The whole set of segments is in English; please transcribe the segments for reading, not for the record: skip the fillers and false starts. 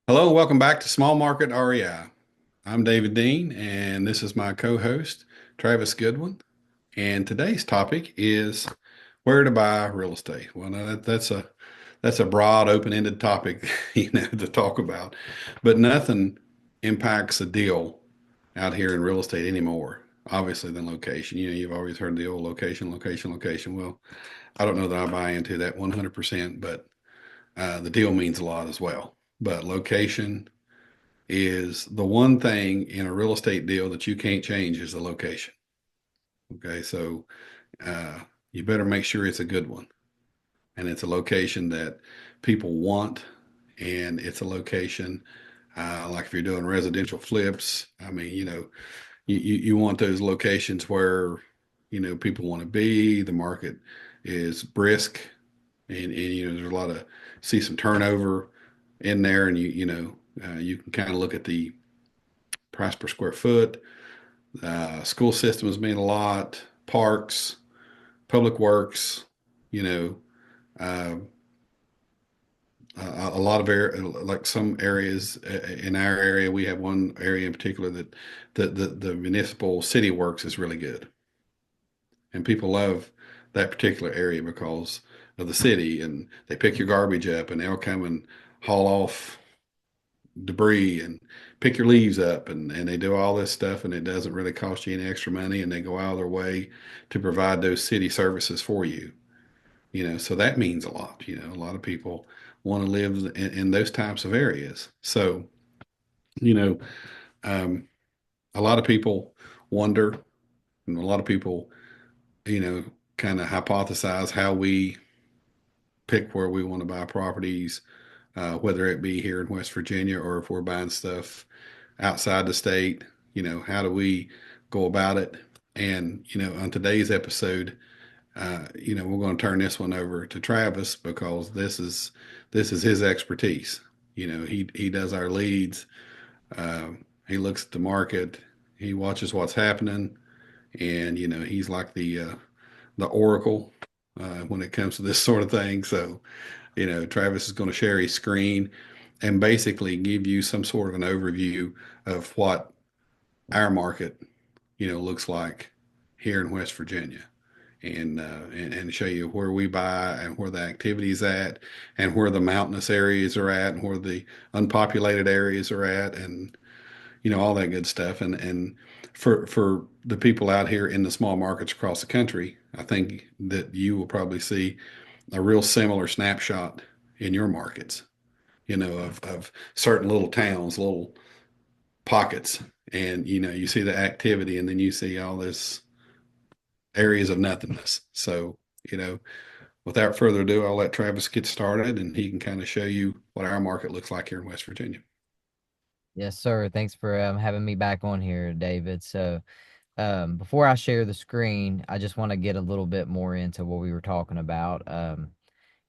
Hello, welcome back to Small Market REI. I'm David Dean, and this is my co-host, Travis Goodwin. And today's topic is where to buy real estate. Well, now that's a broad, open-ended topic, to talk about, but nothing impacts a deal out here in real estate anymore, obviously, than location. You've always heard the old location, location, location. Well, I don't know that I buy into that 100%, but the deal means a lot as well. But location is the one thing in a real estate deal that you can't change is the location. Okay, so uh, you better make sure it's a good one, and it's a location that people want, and it's a location like if you're doing residential flips. I mean, you want those locations where people want to be. The market is brisk, and there's a lot of see some turnover in there, and you can kind of look at the price per square foot. School systems mean a lot. Parks, public works, you know, uh, a lot of like some areas in our area, we have one area in particular that the municipal city works is really good, and people love that particular area because of the city, and they pick your garbage up, and they'll come and haul off debris and pick your leaves up, and they do all this stuff, and it doesn't really cost you any extra money, and they go out of their way to provide those city services for you. So that means a lot. A lot of people want to live in those types of areas. So you know um, a lot of people wonder, and a lot of people you know kind of hypothesize how we pick where we want to buy properties, whether it be here in West Virginia or if we're buying stuff outside the state. How do we go about it? And, on today's episode, we're going to turn this one over to Travis because this is his expertise. He does our leads. Uh, he looks at the market. He watches what's happening, and he's like the oracle when it comes to this sort of thing. So, Travis is going to share his screen and basically give you some sort of an overview of what our market, looks like here in West Virginia, and show you where we buy and where the activity is at, and where the mountainous areas are at, and where the unpopulated areas are at, and all that good stuff. And for the people out here in the small markets across the country, I think that you will probably see a real similar snapshot in your markets, of certain little towns, little pockets, and you see the activity, and then you see all this areas of nothingness. So, you know, without further ado, I'll let Travis get started, and he can kind of show you what our market looks like here in West Virginia. Yes, sir. Thanks for having me back on here, David. So, before I share the screen, I just want to get a little bit more into what we were talking about.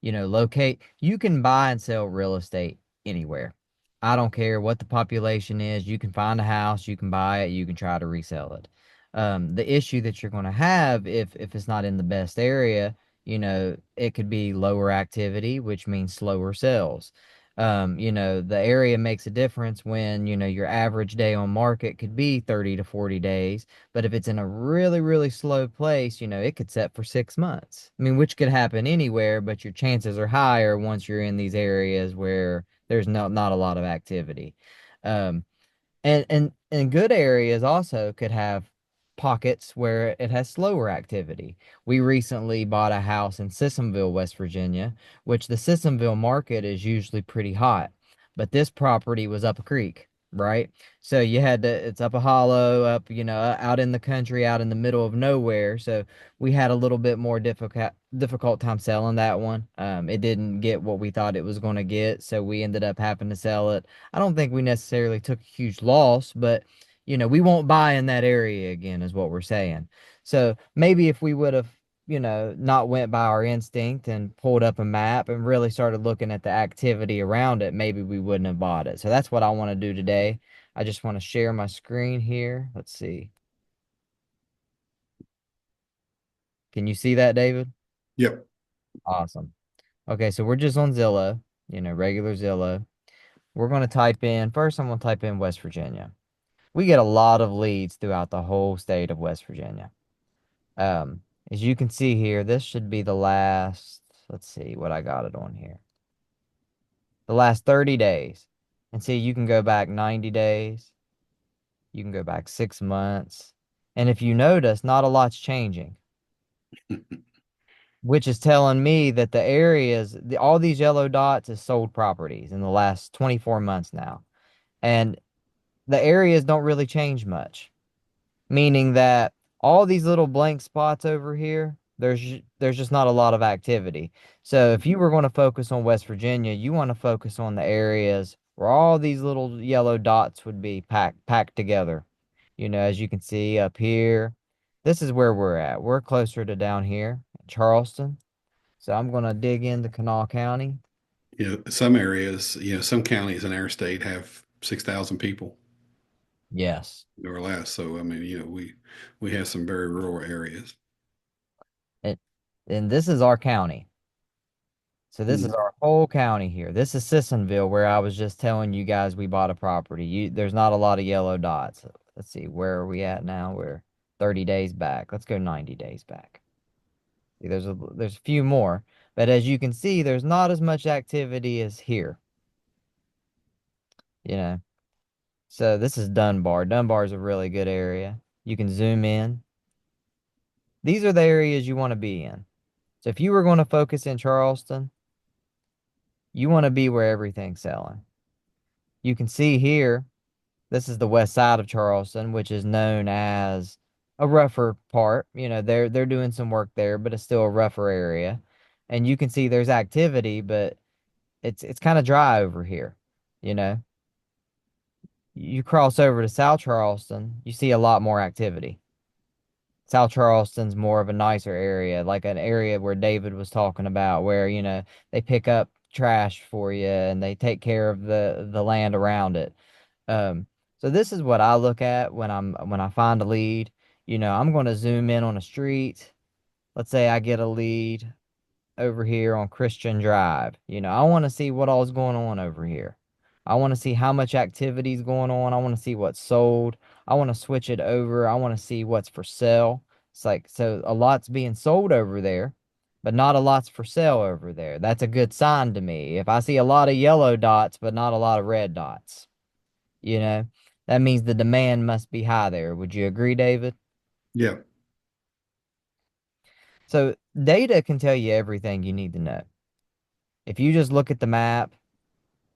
You can buy and sell real estate anywhere. I don't care what the population is. You can find a house, you can buy it, you can try to resell it. The issue that you're going to have if it's not in the best area, it could be lower activity, which means slower sales. The area makes a difference when, your average day on market could be 30 to 40 days. But if it's in a really, really slow place, it could set for 6 months. I mean, which could happen anywhere, but your chances are higher once you're in these areas where there's not a lot of activity. Um, and good areas also could have pockets where it has slower activity. We recently bought a house in Sissomville, West Virginia, which the Sissomville market is usually pretty hot, but this property was up a creek, right? So it's up a hollow, up, out in the country, out in the middle of nowhere. So we had a little bit more difficult time selling that one. It didn't get what we thought it was going to get, so we ended up having to sell it. I don't think we necessarily took a huge loss, but we won't buy in that area again, is what we're saying. So maybe if we would have, not went by our instinct and pulled up a map and really started looking at the activity around it, maybe we wouldn't have bought it. So that's what I want to do today. I just want to share my screen here. Let's see. Can you see that, David? Yep. Awesome. Okay, so we're just on Zillow, regular Zillow. we're going to type in, first I'm going to type in West Virginia. We get a lot of leads throughout the whole state of West Virginia. Um, as you can see here, this should be the last, let's see what I got it on here. The last 30 days. And see, you can go back 90 days. You can go back 6 months. And if you notice, not a lot's changing, which is telling me that the areas, all these yellow dots is sold properties in the last 24 months now. And the areas don't really change much, meaning that all these little blank spots over here, there's just not a lot of activity. So if you were going to focus on West Virginia, you want to focus on the areas where all these little yellow dots would be packed together. As you can see up here, this is where we're at. We're closer to down here, Charleston. So I'm going to dig into Kanawha County. Some areas, some counties in our state have 6,000 people Yes. or less. So I mean, we have some very rural areas. It, and this is our county. So this is Mm. our whole county here. This is Sissonville, where I was just telling you guys we bought a property. There's not a lot of yellow dots. Let's see, where are we at now? We're 30 days back. Let's go 90 days back. See, there's a few more, but as you can see, there's not as much activity as here. You know, so this is Dunbar. Dunbar is a really good area. You can zoom in. These are the areas you want to be in. So if you were going to focus in Charleston, you want to be where everything's selling. You can see here. This is the west side of Charleston, which is known as a rougher part. They're doing some work there, but it's still a rougher area. And you can see there's activity, but it's kind of dry over here. You know, you cross over to South Charleston, you see a lot more activity. South Charleston's more of a nicer area, like an area where David was talking about, where, they pick up trash for you and they take care of the land around it. Um, so this is what I look at when I find a lead. I'm going to zoom in on a street. Let's say I get a lead over here on Christian Drive. I want to see what all's going on over here. I want to see how much activity is going on. I want to see what's sold. I want to switch it over. I want to see what's for sale. It's like, so a lot's being sold over there, but not a lot's for sale over there. That's a good sign to me. If I see a lot of yellow dots, but not a lot of red dots, you know, that means the demand must be high there. Would you agree, David? Yeah. So data can tell you everything you need to know. If you just look at the map,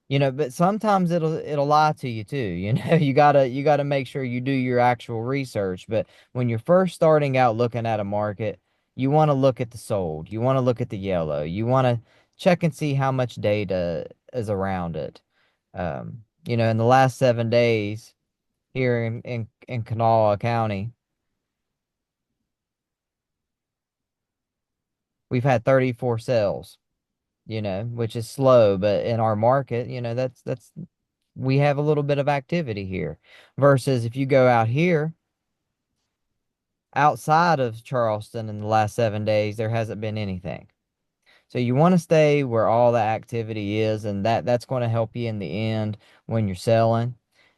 but sometimes it'll lie to you too. You gotta make sure you do your actual research. But when you're first starting out looking at a market, you want to look at the sold. You want to look at the yellow. You want to check and see how much data is around it. In the last 7 days here in Kanawha County, we've had 34 sales, which is slow, but in our market, that's we have a little bit of activity here. Versus if you go out here outside of Charleston in the last 7 days, there hasn't been anything. So you want to stay where all the activity is, and that's going to help you in the end when you're selling.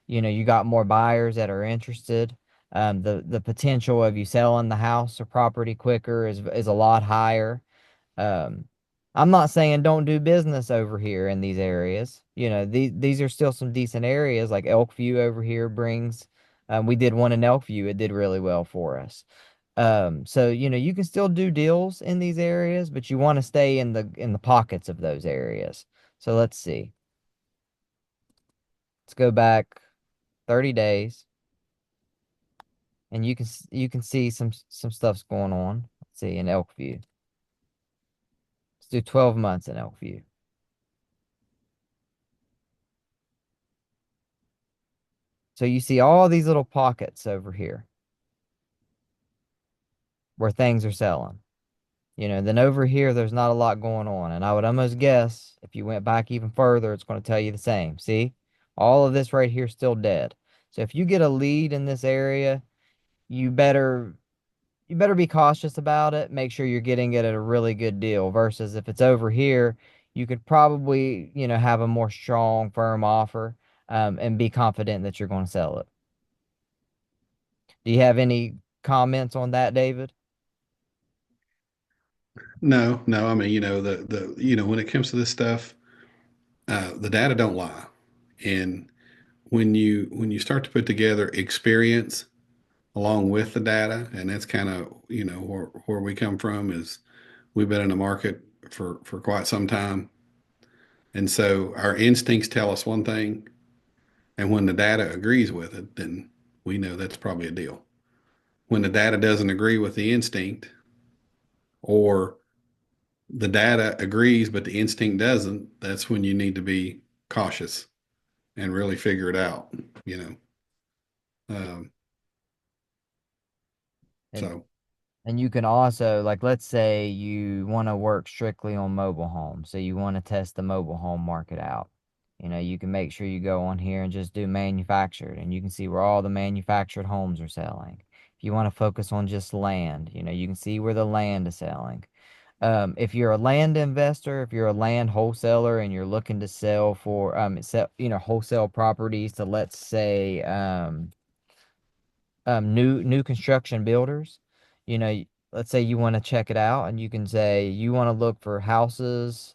You got more buyers that are interested. The potential of you selling the house or property quicker is a lot higher. Um, I'm not saying don't do business over here in these areas. These are still some decent areas, like Elkview over here brings. We did one in Elkview. It did really well for us. So you can still do deals in these areas, but you want to stay in the pockets of those areas. So let's see. Let's go back 30 days, and you can see some stuff's going on. Let's see in Elkview. Let's do 12 months in Elkview. So you see all these little pockets over here where things are selling. Then over here, there's not a lot going on. And I would almost guess if you went back even further, it's going to tell you the same. See, all of this right here is still dead. So if you get a lead in this area, you better be cautious about it. Make sure you're getting it at a really good deal versus if it's over here, you could probably, have a more strong, firm offer, and be confident that you're going to sell it. Do you have any comments on that, David? No, no. I mean, when it comes to this stuff, the data don't lie. And when you start to put together experience along with the data, and that's kind of, where we come from is we've been in the market for quite some time. And so our instincts tell us one thing, and when the data agrees with it, then we know that's probably a deal. When the data doesn't agree with the instinct, or the data agrees but the instinct doesn't, that's when you need to be cautious and really figure it out, you know. Um, And so And you can also, like, let's say you want to work strictly on mobile homes. So you want to test the mobile home market out. You can make sure you go on here and just do manufactured, and you can see where all the manufactured homes are selling. If you want to focus on just land, you can see where the land is selling. If you're a land investor, if you're a land wholesaler and you're looking to sell for, wholesale properties to, let's say, new construction builders, let's say you want to check it out, and you can say you want to look for houses,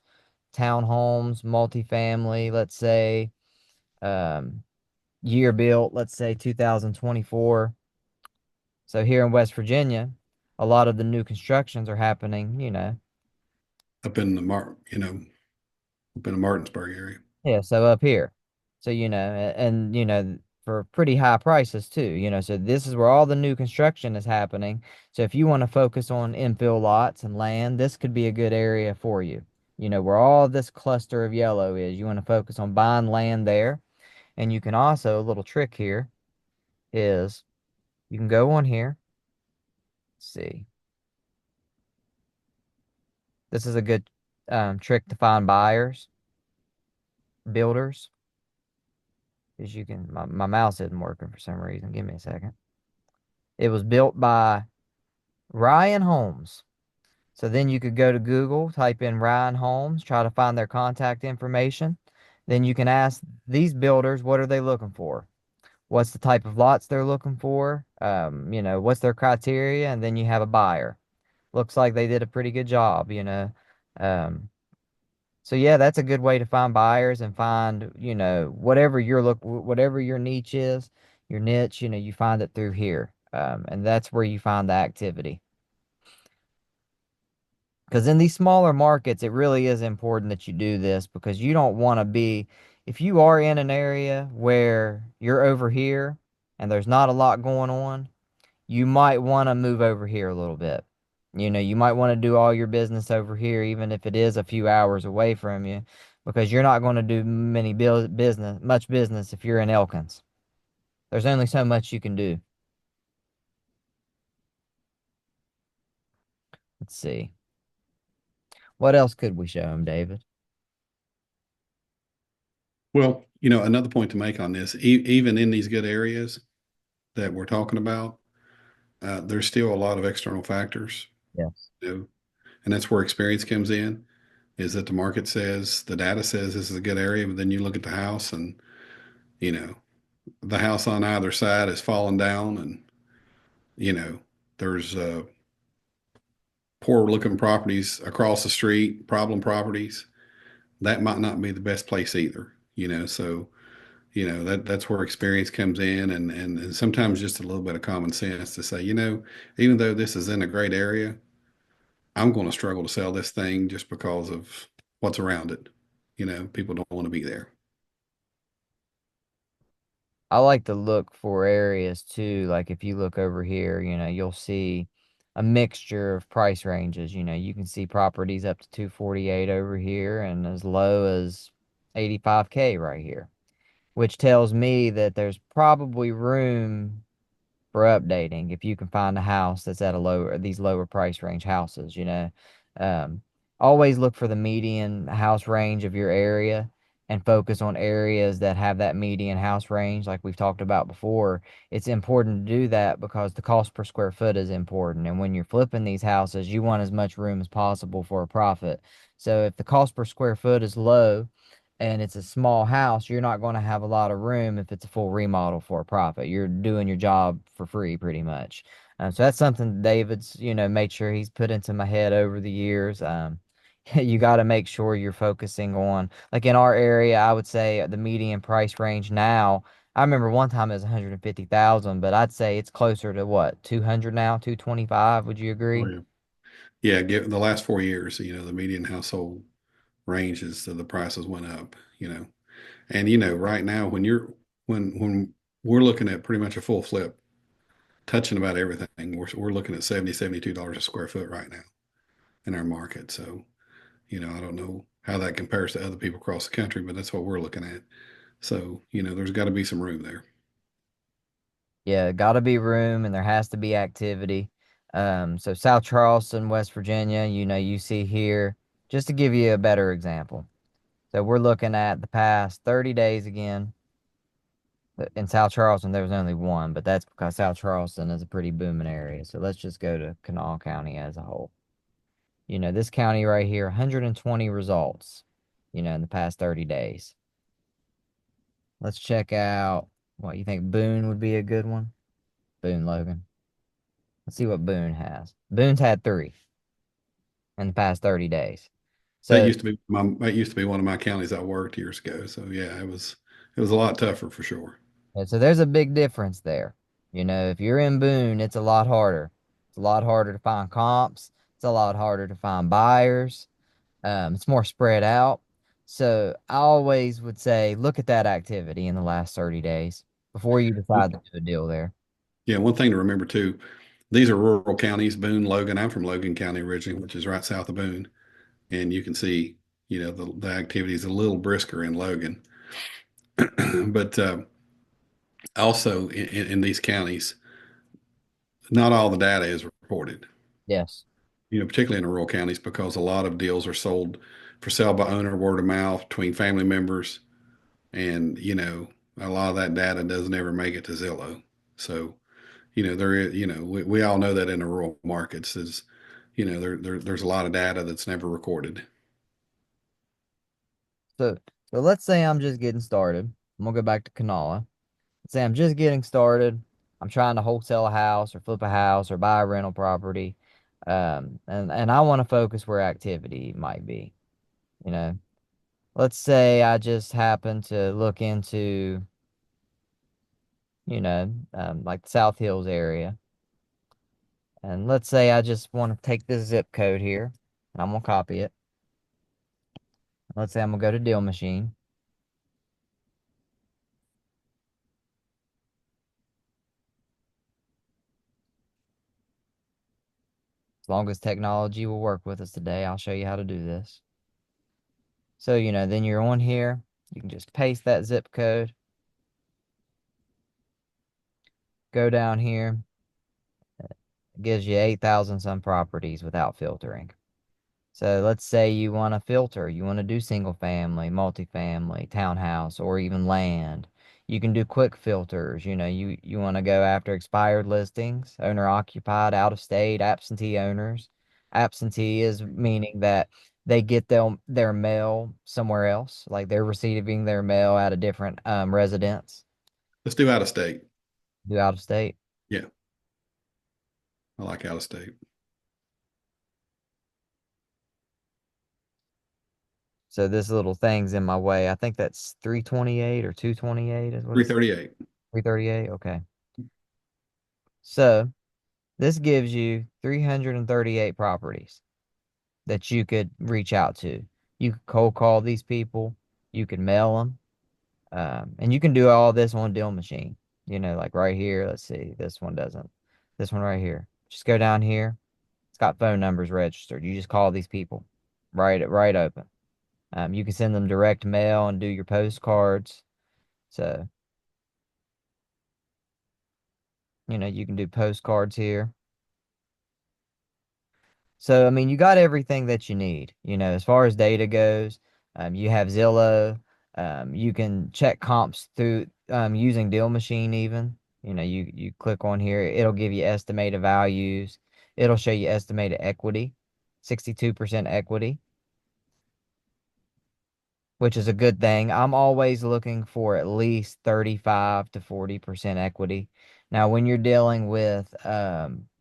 townhomes, multifamily, let's say, um year built, let's say 2024. So here in West Virginia, a lot of the new constructions are happening, up in up in the Martinsburg area. yeah, so up here. So, and, for pretty high prices too, so this is where all the new construction is happening. So if you want to focus on infill lots and land, this could be a good area for you. Where all this cluster of yellow is, you want to focus on buying land there. And you can also, a little trick here is you can go on here. Let's see. This is a good trick to find buyers, builders, because my mouse isn't working for some reason. Give me a second. It was built by Ryan Holmes. So then you could go to Google, type in Ryan Holmes, try to find their contact information. Then you can ask these builders, what are they looking for? What's the type of lots they're looking for? What's their criteria? And then you have a buyer. Looks like they did a pretty good job. Um, so yeah, that's a good way to find buyers and find, whatever your niche is, your niche, you find it through here. And that's where you find the activity. Because in these smaller markets, it really is important that you do this, because you don't want to be, if you are in an area where you're over here and there's not a lot going on, you might want to move over here a little bit. You might want to do all your business over here, even if it is a few hours away from you, because you're not going to do much business if you're in Elkins. There's only so much you can do. Let's see. What else could we show him, David? Well, another point to make on this, even in these good areas that we're talking about, there's still a lot of external factors, Yes. you know, and that's where experience comes in. Is that the market says, the data says this is a good area, but then you look at the house, and you know the house on either side is falling down, and you know there's poor looking properties across the street, problem properties. That might not be the best place either. So that's where experience comes in, and sometimes just a little bit of common sense to say, even though this is in a great area, I'm going to struggle to sell this thing just because of what's around it. People don't want to be there. I like to look for areas too. Like if you look over here, you'll see a mixture of price ranges. You can see properties up to 248 over here and as low as 85K right here, which tells me that there's probably room for updating if you can find a house that's at these lower price range houses. Um, always look for the median house range of your area, and focus on areas that have that median house range, like we've talked about before, it's important to do that because the cost per square foot is important. And when you're flipping these houses, you want as much room as possible for a profit. So if the cost per square foot is low and it's a small house, you're not going to have a lot of room if it's a full remodel for a profit. You're doing your job for free pretty much. So that's something David's, made sure he's put into my head over the years. You got to make sure you're focusing on, like in our area, I would say the median price range now. I remember one time it was 150,000, but I'd say it's closer to what, 200 now, 225. Would you Oh agree? yeah. Yeah, give the last 4 years, the median household range is the prices went up. And right now when we're looking at pretty much a full flip, touching about everything, we're looking at 72 dollars a square foot right now in our market. So, I don't know how that compares to other people across the country, but that's what we're looking at. So, there's got to be some room there. Yeah, got to be room and there has to be activity. So South Charleston, West Virginia, you see here, just to give you a better example. So we're looking at the past 30 days again. In South Charleston, there was only one, but that's because South Charleston is a pretty booming area. So let's just go to Kanawha County as a whole. This county right here, 120 results, in the past 30 days. Let's check out what you think Boone would be a good one. Boone, Logan. Let's see what Boone has. Boone's had three in the past 30 days. That So, used to be one of my counties I worked years ago. So yeah, it was a lot tougher for sure. so there's a big difference there. If you're in Boone, it's a lot harder. It's a lot harder to find comps. It's a lot harder to find buyers. It's more spread out. So I always would say look at that activity in the last 30 days before you decide to do a deal there. Yeah, one thing to remember too, these are rural counties, Boone, Logan. I'm from Logan County originally, which is right south of Boone. And you can see, the activity is a little brisker in Logan. But also in these counties, not all the data is reported, Yes. particularly in the rural counties, because a lot of deals are sold for sale by owner, word of mouth between family members. And, a lot of that data doesn't ever make it to Zillow. So, there is, we all know that in the rural markets is, there's a lot of data that's never recorded. So so let's say I'm just getting started. I'm gonna go back to Kanawha. Let's say I'm just getting started. I'm trying to wholesale a house or flip a house or buy a rental property. And I want to focus where activity might be. You know, let's say I just happen to look into, like the South Hills area. And let's say I just want to take this zip code here and I'm gonna copy it. Let's say I'm gonna go to Deal Machine. As long as technology will work with us today, I'll show you how to do this. So, then you're on here. You can just paste that zip code, go down here. It gives you 8,000 some properties without filtering. So let's say you want to filter, you want to do single family, multifamily, townhouse, or even land. You can do quick filters. You want to go after expired listings, owner occupied, out of state, absentee owners. Absentee is meaning that they get their mail somewhere else, like they're receiving their mail at a different residence. Let's do out of state. Do out of state. Yeah, I like out of state. So this little thing's in my way. I think that's 328 or 228 is what it's 338. 338. Okay. So this gives you 338 properties that you could reach out to. You could cold call these people. You can mail them. And you can do all this on Deal Machine. Like right here. Let's see. This one doesn't. This one right here. Just go down here. It's got phone numbers registered. You just call these people. Right open. You can send them direct mail and do your postcards. So, you can do postcards here. So, you got everything that you need, as far as data goes. You have Zillow. You can check comps through using DealMachine even. You click on here, it'll give you estimated values. It'll show you estimated equity, 62% equity, which is a good thing. I'm always looking for at least 35 to 40% equity. Now, when you're dealing with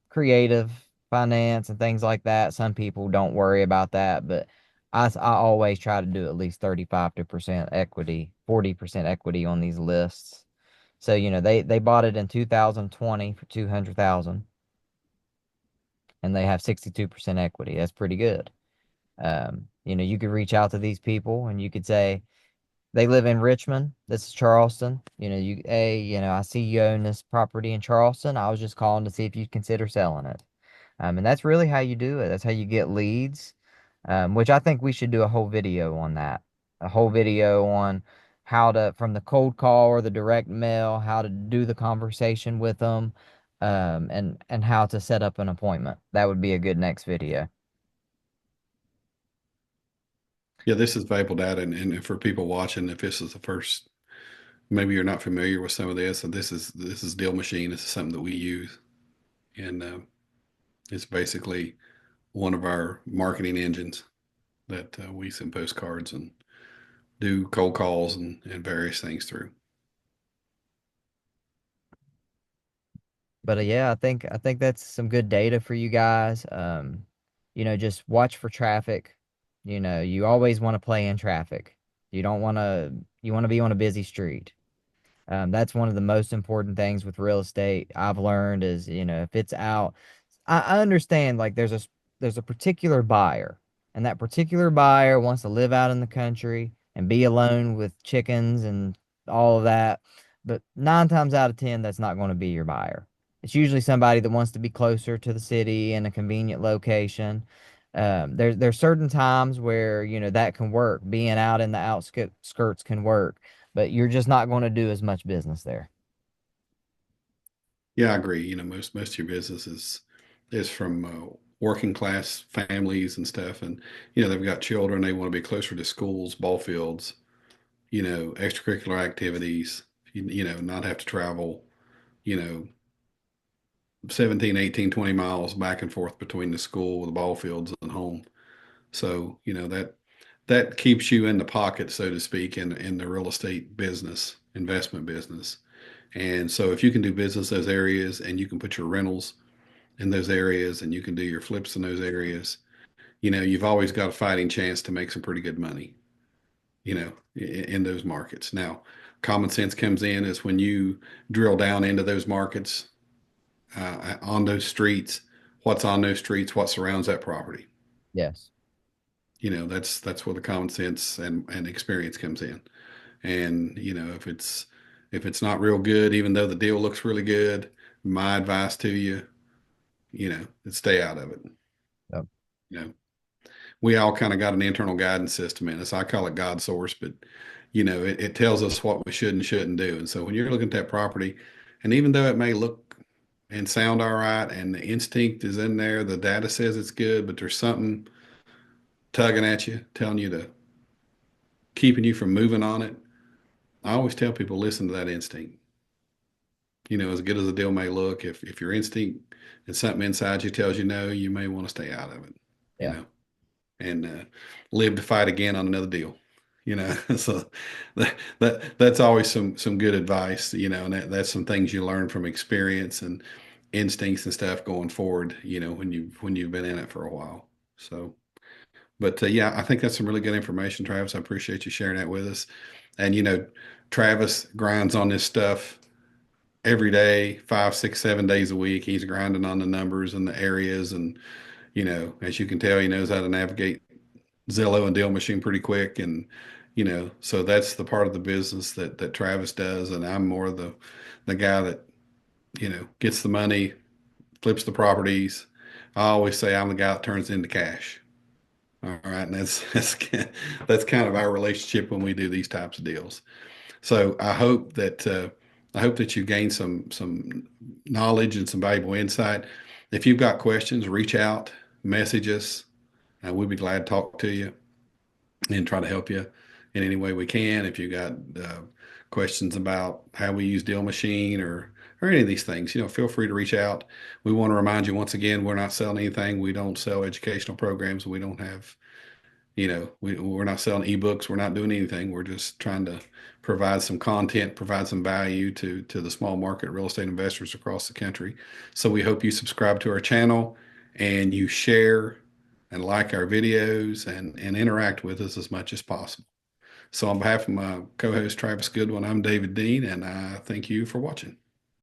creative finance and things like that, some people don't worry about that, but I always try to do at least 35% equity, 40% equity on these lists. So, they bought it in 2020 for 200,000 and they have 62% equity. That's pretty good. You could reach out to these people and you could say, they live in Richmond. This is Charleston. I see you own this property in Charleston. I was just calling to see if you'd consider selling it. And that's really how you do it. That's how you get leads, which I think we should do a whole video on that. A whole video on how to, from the cold call or the direct mail, how to do the conversation with them, and how to set up an appointment. That would be a good next video. Yeah, this is valuable data, and for people watching, if this is the first, maybe you're not familiar with some of this, and this is Deal Machine. This is something that we use, and it's basically one of our marketing engines that we send postcards and do cold calls and various things through. But yeah, I think that's some good data for you guys. Just watch for traffic. You always want to play in traffic. You don't want to you want to be on a busy street. That's one of the most important things with real estate I've learned is, if it's out, I understand like there's a particular buyer, and that particular buyer wants to live out in the country and be alone with chickens and all of that. But 9 times out of 10, that's not going to be your buyer. It's usually somebody that wants to be closer to the city in a convenient location. There's certain times where, that can work. Being out in the outskirts can work, but you're just not going to do as much business there. Yeah, I agree. Most of your business is from working class families and stuff, and they've got children. They want to be closer to schools, ball fields, extracurricular activities. Not have to travel. You know, 17, 18, 20 miles back and forth between the school, the ball fields, and home. So that keeps you in the pocket, so to speak, in the real estate business, investment business. And so if you can do business those areas and you can put your rentals in those areas and you can do your flips in those areas, you've always got a fighting chance to make some pretty good money, in those markets. Now, common sense comes in is when you drill down into those markets, on those streets, what's on those streets, what surrounds that property. Yes. That's where the common sense and experience comes in. And if it's not real good, even though the deal looks really good, my advice to you, is stay out of it. Yep. You know, we all kind of got an internal guidance system in us. I call it God source, but it tells us what we should and shouldn't do. And so when you're looking at that property, and even though it may look and sound all right, and the instinct is in there, the data says it's good, but there's something tugging at you, telling you to keeping you from moving on it. I always tell people listen to that instinct. As good as a deal may look, if your instinct and something inside you tells you no, you may want to stay out of it. You Yeah. know, and live to fight again on another deal. So that's always some good advice. And that's some things you learn from experience and instincts and stuff going forward. When you've been in it for a while. So, but yeah, I think that's some really good information, Travis. I appreciate you sharing that with us. And Travis grinds on this stuff every day, 5, 6, 7 days a week. He's grinding on the numbers and the areas, and as you can tell, he knows how to navigate Zillow and Deal Machine pretty quick. And so that's the part of the business that Travis does, and I'm more the guy that gets the money, flips the properties. I always say I'm the guy that turns it into cash. All right, and that's kind of our relationship when we do these types of deals. So I hope that you gain some knowledge and some valuable insight. If you've got questions, reach out, message us, and we'll be glad to talk to you and try to help you in any way we can. If you got questions about how we use DealMachine or any of these things, feel free to reach out. We want to remind you once again, we're not selling anything. We don't sell educational programs. We don't have, we're not selling ebooks. We're not doing anything. We're just trying to provide some content, provide some value to the small market real estate investors across the country. So we hope you subscribe to our channel and you share and like our videos and interact with us as much as possible. So on behalf of my co-host Travis Goodwin, I'm David Dean, and I thank you for watching.